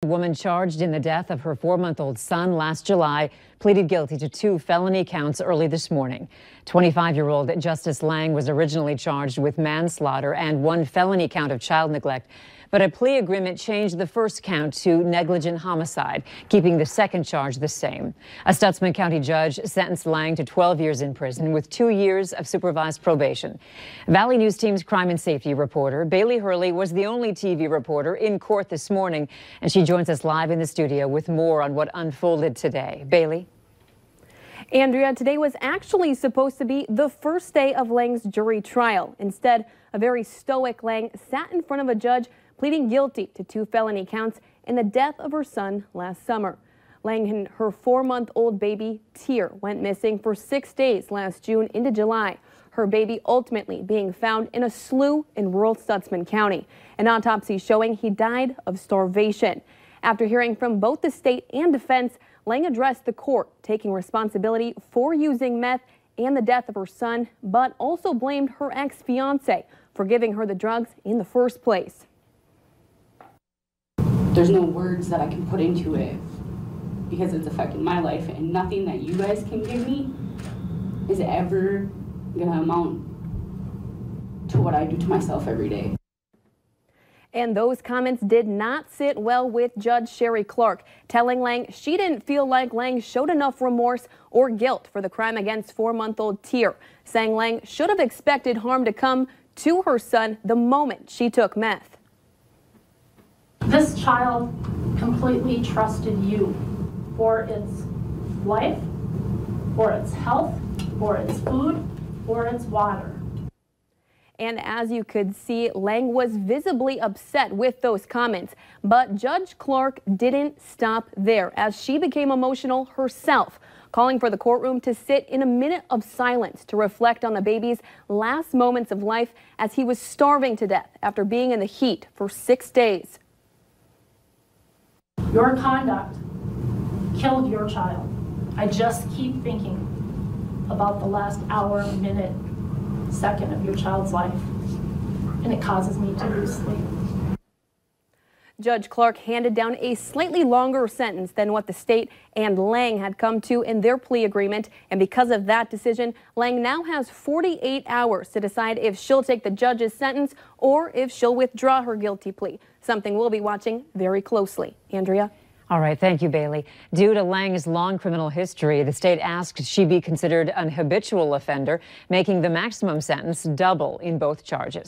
The woman charged in the death of her 4-month-old son last July pleaded guilty to 2 felony counts early this morning. 25-year-old Justice Lange was originally charged with manslaughter and 1 felony count of child neglect, but a plea agreement changed the first count to negligent homicide, keeping the second charge the same. A Stutsman County judge sentenced Lange to 12 years in prison with 2 years of supervised probation. Valley News Team's crime and safety reporter Bailey Hurley was the only TV reporter in court this morning, and she joins us live in the studio with more on what unfolded today. Bailey? Andrea, today was actually supposed to be the first day of Lange's jury trial. Instead, a very stoic Lange sat in front of a judge pleading guilty to 2 felony counts in the death of her son last summer. Lange and her 4-month-old baby, Tyr, went missing for 6 days last June into July. Her baby ultimately being found in a slough in rural Stutsman County. An autopsy showing he died of starvation. After hearing from both the state and defense, Lange addressed the court, taking responsibility for using meth and the death of her son, but also blamed her ex-fiance for giving her the drugs in the first place. There's no words that I can put into it because it's affected my life, and nothing that you guys can give me is ever gonna amount to what I do to myself every day. And those comments did not sit well with Judge Sherry Clark, telling Lange she didn't feel like Lange showed enough remorse or guilt for the crime against 4-month-old Tyr, saying Lange should have expected harm to come to her son the moment she took meth. This child completely trusted you for its life, for its health, for its food, for its water. And as you could see, Lange was visibly upset with those comments. But Judge Clark didn't stop there, as she became emotional herself, calling for the courtroom to sit in a minute of silence to reflect on the baby's last moments of life as he was starving to death after being in the heat for 6 days. Your conduct killed your child. I just keep thinking about the last hour, minute, second of your child's life, and it causes me to lose sleep. Judge Clark handed down a slightly longer sentence than what the state and Lange had come to in their plea agreement, and because of that decision, Lange now has 48 hours to decide if she'll take the judge's sentence or if she'll withdraw her guilty plea, something we'll be watching very closely. Andrea? All right, thank you, Bailey. Due to Lange's long criminal history, the state asked she be considered an habitual offender, making the maximum sentence double in both charges.